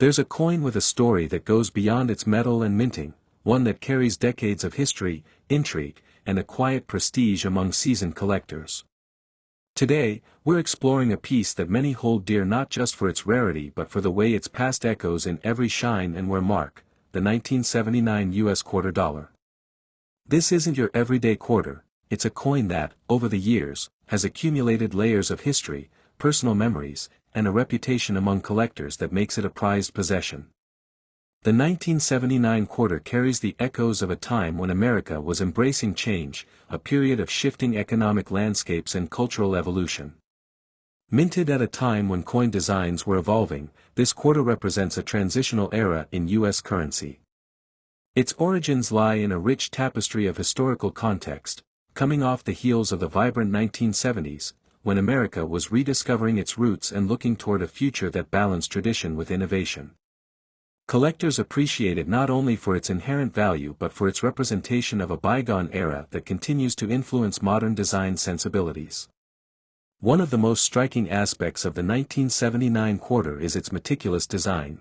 There's a coin with a story that goes beyond its metal and minting, one that carries decades of history, intrigue, and a quiet prestige among seasoned collectors. Today, we're exploring a piece that many hold dear not just for its rarity but for the way its past echoes in every shine and wear mark, the 1979 US quarter dollar. This isn't your everyday quarter, it's a coin that, over the years, has accumulated layers of history, personal memories, and a reputation among collectors that makes it a prized possession. The 1979 quarter carries the echoes of a time when America was embracing change, a period of shifting economic landscapes and cultural evolution. Minted at a time when coin designs were evolving, this quarter represents a transitional era in U.S. currency. Its origins lie in a rich tapestry of historical context, coming off the heels of the vibrant 1970s, when America was rediscovering its roots and looking toward a future that balanced tradition with innovation. Collectors appreciate it not only for its inherent value but for its representation of a bygone era that continues to influence modern design sensibilities. One of the most striking aspects of the 1979 quarter is its meticulous design.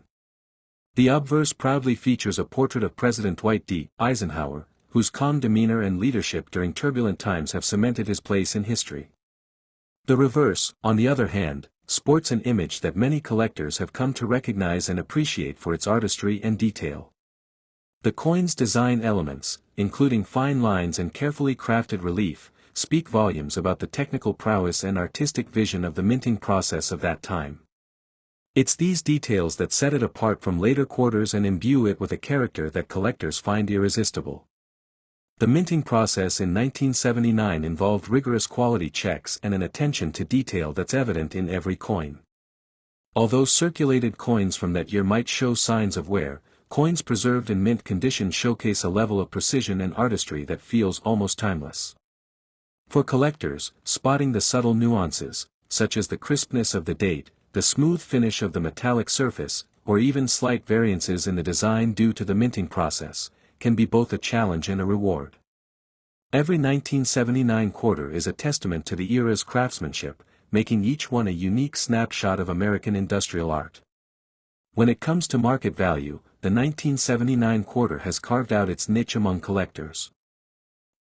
The obverse proudly features a portrait of President Dwight D. Eisenhower, whose calm demeanor and leadership during turbulent times have cemented his place in history. The reverse, on the other hand, sports an image that many collectors have come to recognize and appreciate for its artistry and detail. The coin's design elements, including fine lines and carefully crafted relief, speak volumes about the technical prowess and artistic vision of the minting process of that time. It's these details that set it apart from later quarters and imbue it with a character that collectors find irresistible. The minting process in 1979 involved rigorous quality checks and an attention to detail that's evident in every coin. Although circulated coins from that year might show signs of wear, coins preserved in mint condition showcase a level of precision and artistry that feels almost timeless. For collectors, spotting the subtle nuances, such as the crispness of the date, the smooth finish of the metallic surface, or even slight variances in the design due to the minting process, can be both a challenge and a reward. Every 1979 quarter is a testament to the era's craftsmanship, making each one a unique snapshot of American industrial art. When it comes to market value, the 1979 quarter has carved out its niche among collectors.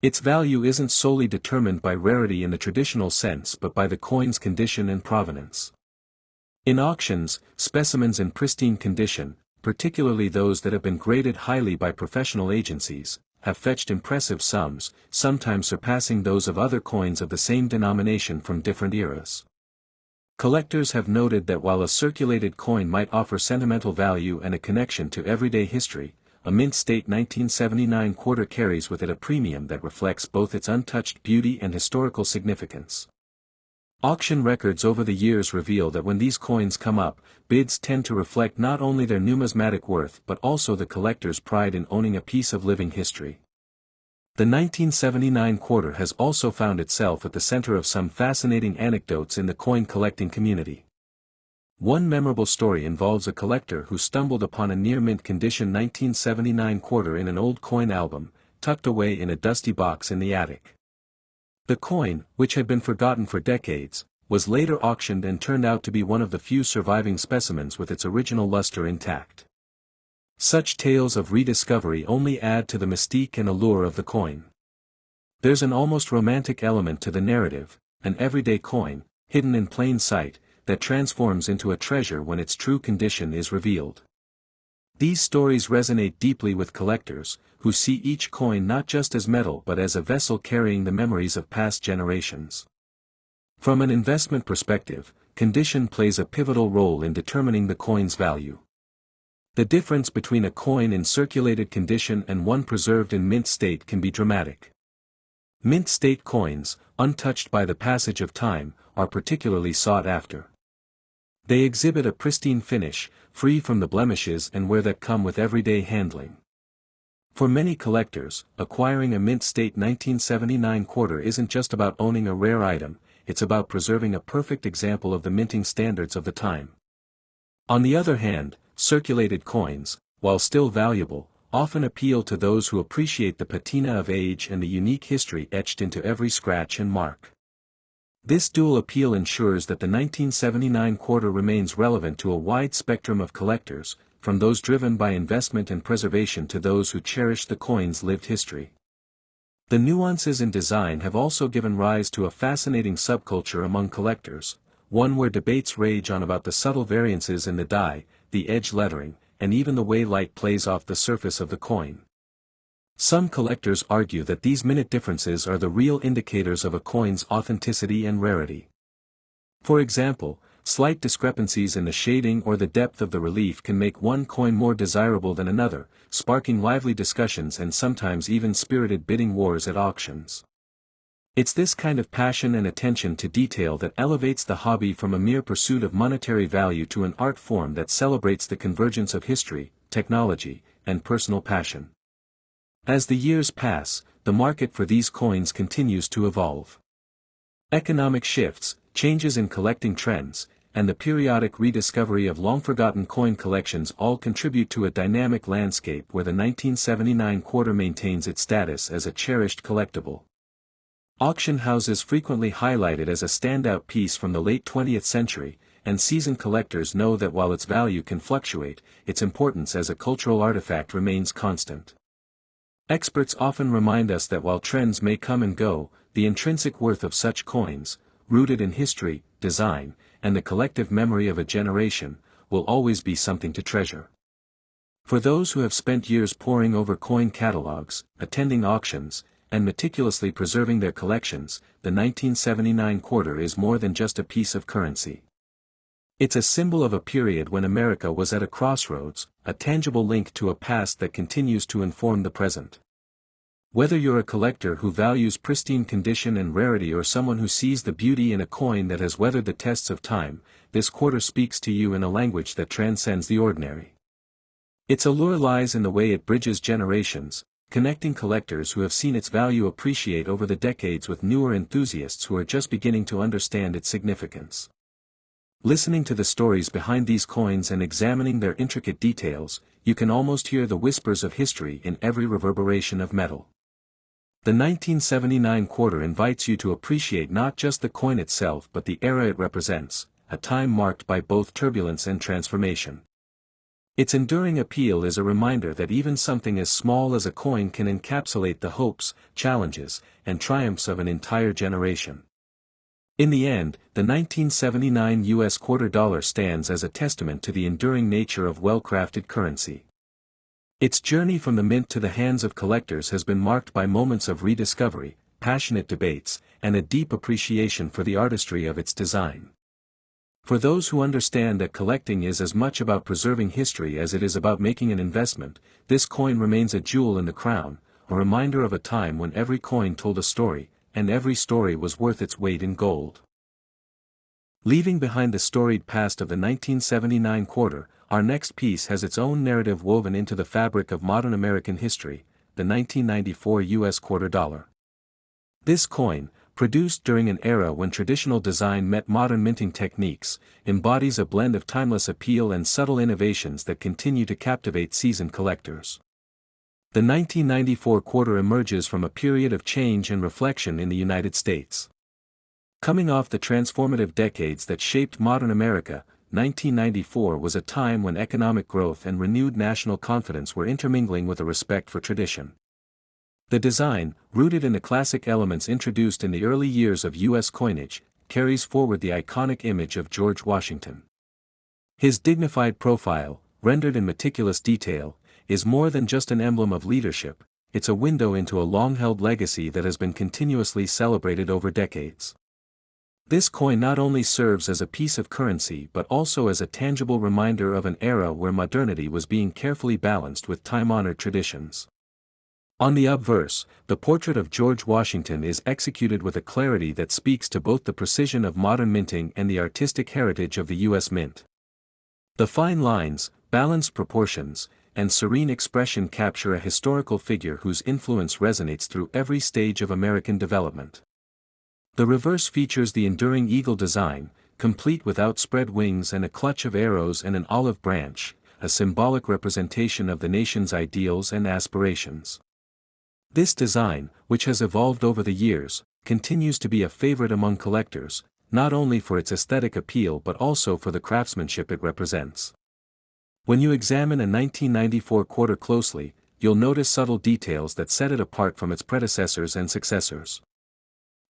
Its value isn't solely determined by rarity in the traditional sense but by the coin's condition and provenance. In auctions, specimens in pristine condition, particularly those that have been graded highly by professional agencies, have fetched impressive sums, sometimes surpassing those of other coins of the same denomination from different eras. Collectors have noted that while a circulated coin might offer sentimental value and a connection to everyday history, a mint state 1979 quarter carries with it a premium that reflects both its untouched beauty and historical significance. Auction records over the years reveal that when these coins come up, bids tend to reflect not only their numismatic worth but also the collector's pride in owning a piece of living history. The 1979 quarter has also found itself at the center of some fascinating anecdotes in the coin collecting community. One memorable story involves a collector who stumbled upon a near-mint condition 1979 quarter in an old coin album, tucked away in a dusty box in the attic. The coin, which had been forgotten for decades, was later auctioned and turned out to be one of the few surviving specimens with its original luster intact. Such tales of rediscovery only add to the mystique and allure of the coin. There's an almost romantic element to the narrative, an everyday coin, hidden in plain sight, that transforms into a treasure when its true condition is revealed. These stories resonate deeply with collectors, who see each coin not just as metal but as a vessel carrying the memories of past generations. From an investment perspective, condition plays a pivotal role in determining the coin's value. The difference between a coin in circulated condition and one preserved in mint state can be dramatic. Mint state coins, untouched by the passage of time, are particularly sought after. They exhibit a pristine finish, free from the blemishes and wear that come with everyday handling. For many collectors, acquiring a mint state 1979 quarter isn't just about owning a rare item, it's about preserving a perfect example of the minting standards of the time. On the other hand, circulated coins, while still valuable, often appeal to those who appreciate the patina of age and the unique history etched into every scratch and mark. This dual appeal ensures that the 1979 quarter remains relevant to a wide spectrum of collectors, from those driven by investment and preservation to those who cherish the coin's lived history. The nuances in design have also given rise to a fascinating subculture among collectors, one where debates rage on about the subtle variances in the die, the edge lettering, and even the way light plays off the surface of the coin. Some collectors argue that these minute differences are the real indicators of a coin's authenticity and rarity. For example, slight discrepancies in the shading or the depth of the relief can make one coin more desirable than another, sparking lively discussions and sometimes even spirited bidding wars at auctions. It's this kind of passion and attention to detail that elevates the hobby from a mere pursuit of monetary value to an art form that celebrates the convergence of history, technology, and personal passion. As the years pass, the market for these coins continues to evolve. Economic shifts, changes in collecting trends, and the periodic rediscovery of long-forgotten coin collections all contribute to a dynamic landscape where the 1979 quarter maintains its status as a cherished collectible. Auction houses frequently highlight it as a standout piece from the late 20th century, and seasoned collectors know that while its value can fluctuate, its importance as a cultural artifact remains constant. Experts often remind us that while trends may come and go, the intrinsic worth of such coins, rooted in history, design, and the collective memory of a generation, will always be something to treasure. For those who have spent years poring over coin catalogs, attending auctions, and meticulously preserving their collections, the 1979 quarter is more than just a piece of currency. It's a symbol of a period when America was at a crossroads, a tangible link to a past that continues to inform the present. Whether you're a collector who values pristine condition and rarity or someone who sees the beauty in a coin that has weathered the tests of time, this quarter speaks to you in a language that transcends the ordinary. Its allure lies in the way it bridges generations, connecting collectors who have seen its value appreciate over the decades with newer enthusiasts who are just beginning to understand its significance. Listening to the stories behind these coins and examining their intricate details, you can almost hear the whispers of history in every reverberation of metal. The 1979 quarter invites you to appreciate not just the coin itself but the era it represents, a time marked by both turbulence and transformation. Its enduring appeal is a reminder that even something as small as a coin can encapsulate the hopes, challenges, and triumphs of an entire generation. In the end, the 1979 U.S. quarter dollar stands as a testament to the enduring nature of well-crafted currency. Its journey from the mint to the hands of collectors has been marked by moments of rediscovery, passionate debates, and a deep appreciation for the artistry of its design. For those who understand that collecting is as much about preserving history as it is about making an investment, this coin remains a jewel in the crown, a reminder of a time when every coin told a story, and every story was worth its weight in gold. Leaving behind the storied past of the 1979 quarter, our next piece has its own narrative woven into the fabric of modern American history, the 1994 U.S. quarter dollar. This coin, produced during an era when traditional design met modern minting techniques, embodies a blend of timeless appeal and subtle innovations that continue to captivate seasoned collectors. The 1994 quarter emerges from a period of change and reflection in the United States. Coming off the transformative decades that shaped modern America, 1994 was a time when economic growth and renewed national confidence were intermingling with a respect for tradition. The design, rooted in the classic elements introduced in the early years of U.S. coinage, carries forward the iconic image of George Washington. His dignified profile, rendered in meticulous detail, is more than just an emblem of leadership, it's a window into a long-held legacy that has been continuously celebrated over decades. This coin not only serves as a piece of currency but also as a tangible reminder of an era where modernity was being carefully balanced with time-honored traditions. On the obverse, the portrait of George Washington is executed with a clarity that speaks to both the precision of modern minting and the artistic heritage of the U.S. Mint. The fine lines, balanced proportions, and serene expression capture a historical figure whose influence resonates through every stage of American development. The reverse features the enduring eagle design, complete with outspread wings and a clutch of arrows and an olive branch, a symbolic representation of the nation's ideals and aspirations. This design, which has evolved over the years, continues to be a favorite among collectors, not only for its aesthetic appeal but also for the craftsmanship it represents. When you examine a 1994 quarter closely, you'll notice subtle details that set it apart from its predecessors and successors.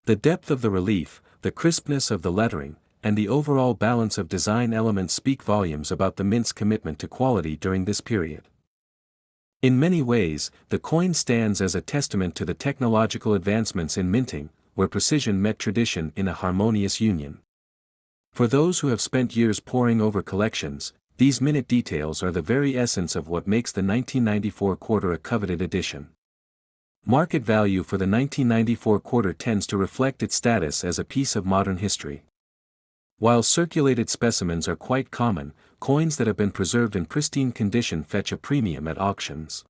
The depth of the relief, the crispness of the lettering, and the overall balance of design elements speak volumes about the mint's commitment to quality during this period. In many ways, the coin stands as a testament to the technological advancements in minting, where precision met tradition in a harmonious union. For those who have spent years poring over collections, these minute details are the very essence of what makes the 1994 quarter a coveted edition. Market value for the 1994 quarter tends to reflect its status as a piece of modern history. While circulated specimens are quite common, coins that have been preserved in pristine condition fetch a premium at auctions.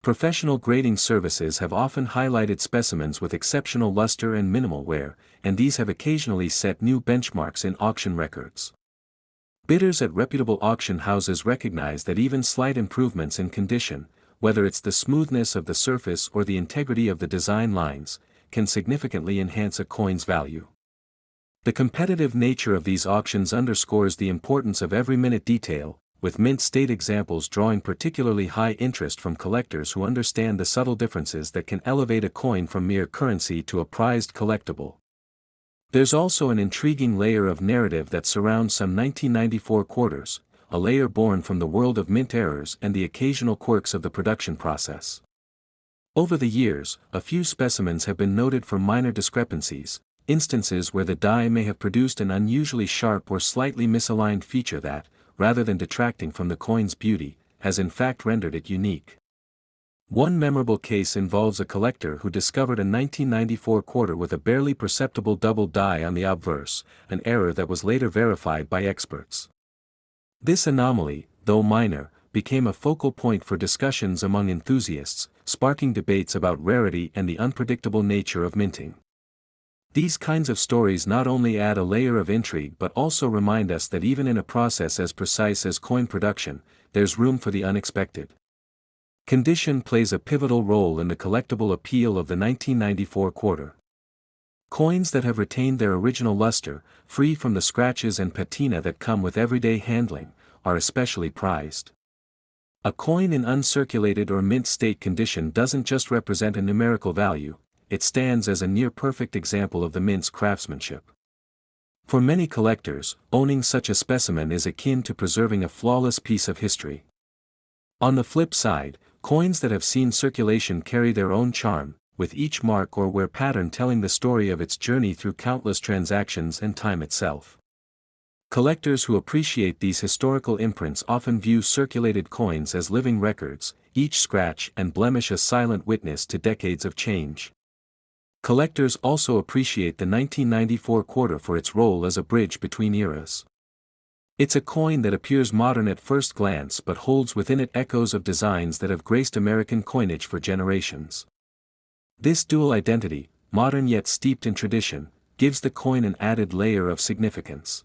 Professional grading services have often highlighted specimens with exceptional luster and minimal wear, and these have occasionally set new benchmarks in auction records. Bidders at reputable auction houses recognize that even slight improvements in condition, whether it's the smoothness of the surface or the integrity of the design lines, can significantly enhance a coin's value. The competitive nature of these auctions underscores the importance of every minute detail, with mint state examples drawing particularly high interest from collectors who understand the subtle differences that can elevate a coin from mere currency to a prized collectible. There's also an intriguing layer of narrative that surrounds some 1994 quarters, a layer born from the world of mint errors and the occasional quirks of the production process. Over the years, a few specimens have been noted for minor discrepancies, instances where the die may have produced an unusually sharp or slightly misaligned feature that, rather than detracting from the coin's beauty, has in fact rendered it unique. One memorable case involves a collector who discovered a 1994 quarter with a barely perceptible double die on the obverse, an error that was later verified by experts. This anomaly, though minor, became a focal point for discussions among enthusiasts, sparking debates about rarity and the unpredictable nature of minting. These kinds of stories not only add a layer of intrigue but also remind us that even in a process as precise as coin production, there's room for the unexpected. Condition plays a pivotal role in the collectible appeal of the 1994 quarter. Coins that have retained their original luster, free from the scratches and patina that come with everyday handling, are especially prized. A coin in uncirculated or mint state condition doesn't just represent a numerical value, it stands as a near-perfect example of the mint's craftsmanship. For many collectors, owning such a specimen is akin to preserving a flawless piece of history. On the flip side, coins that have seen circulation carry their own charm, with each mark or wear pattern telling the story of its journey through countless transactions and time itself. Collectors who appreciate these historical imprints often view circulated coins as living records, each scratch and blemish a silent witness to decades of change. Collectors also appreciate the 1994 quarter for its role as a bridge between eras. It's a coin that appears modern at first glance but holds within it echoes of designs that have graced American coinage for generations. This dual identity, modern yet steeped in tradition, gives the coin an added layer of significance.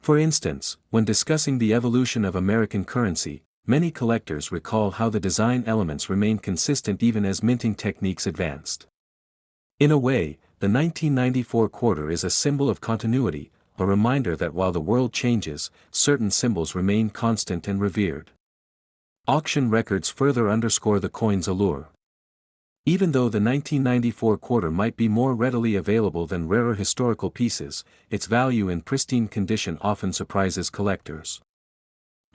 For instance, when discussing the evolution of American currency, many collectors recall how the design elements remained consistent even as minting techniques advanced. In a way, the 1994 quarter is a symbol of continuity, a reminder that while the world changes, certain symbols remain constant and revered. Auction records further underscore the coin's allure. Even though the 1994 quarter might be more readily available than rarer historical pieces, its value in pristine condition often surprises collectors.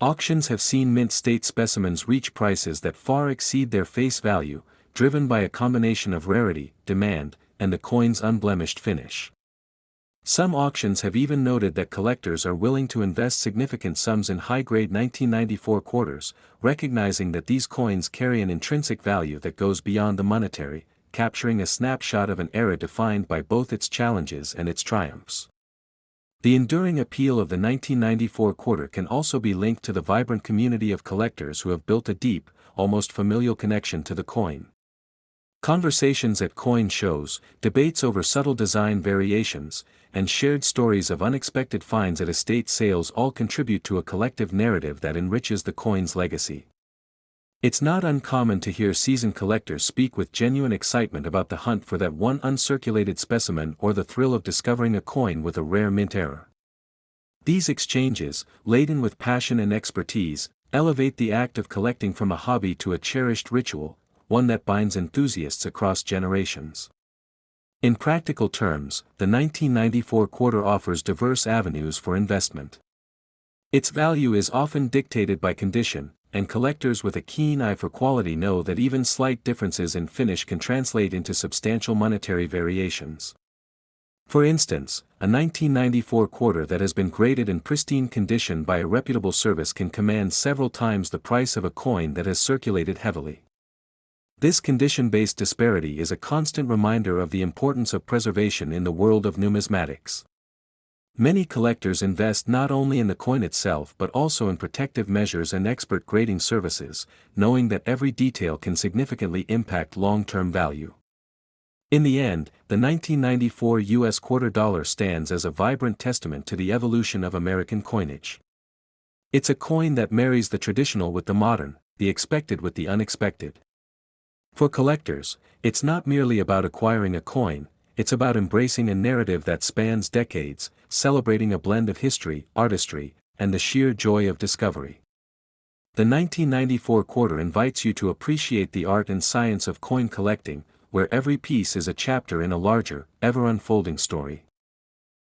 Auctions have seen mint state specimens reach prices that far exceed their face value, driven by a combination of rarity, demand, and the coin's unblemished finish. Some auctions have even noted that collectors are willing to invest significant sums in high-grade 1994 quarters, recognizing that these coins carry an intrinsic value that goes beyond the monetary, capturing a snapshot of an era defined by both its challenges and its triumphs. The enduring appeal of the 1994 quarter can also be linked to the vibrant community of collectors who have built a deep, almost familial connection to the coin. Conversations at coin shows, debates over subtle design variations, and shared stories of unexpected finds at estate sales all contribute to a collective narrative that enriches the coin's legacy. It's not uncommon to hear seasoned collectors speak with genuine excitement about the hunt for that one uncirculated specimen or the thrill of discovering a coin with a rare mint error. These exchanges, laden with passion and expertise, elevate the act of collecting from a hobby to a cherished ritual, one that binds enthusiasts across generations. In practical terms, the 1994 quarter offers diverse avenues for investment. Its value is often dictated by condition, and collectors with a keen eye for quality know that even slight differences in finish can translate into substantial monetary variations. For instance, a 1994 quarter that has been graded in pristine condition by a reputable service can command several times the price of a coin that has circulated heavily. This condition-based disparity is a constant reminder of the importance of preservation in the world of numismatics. Many collectors invest not only in the coin itself but also in protective measures and expert grading services, knowing that every detail can significantly impact long-term value. In the end, the 1994 U.S. quarter dollar stands as a vibrant testament to the evolution of American coinage. It's a coin that marries the traditional with the modern, the expected with the unexpected. For collectors, it's not merely about acquiring a coin, it's about embracing a narrative that spans decades, celebrating a blend of history, artistry, and the sheer joy of discovery. The 1994 quarter invites you to appreciate the art and science of coin collecting, where every piece is a chapter in a larger, ever-unfolding story.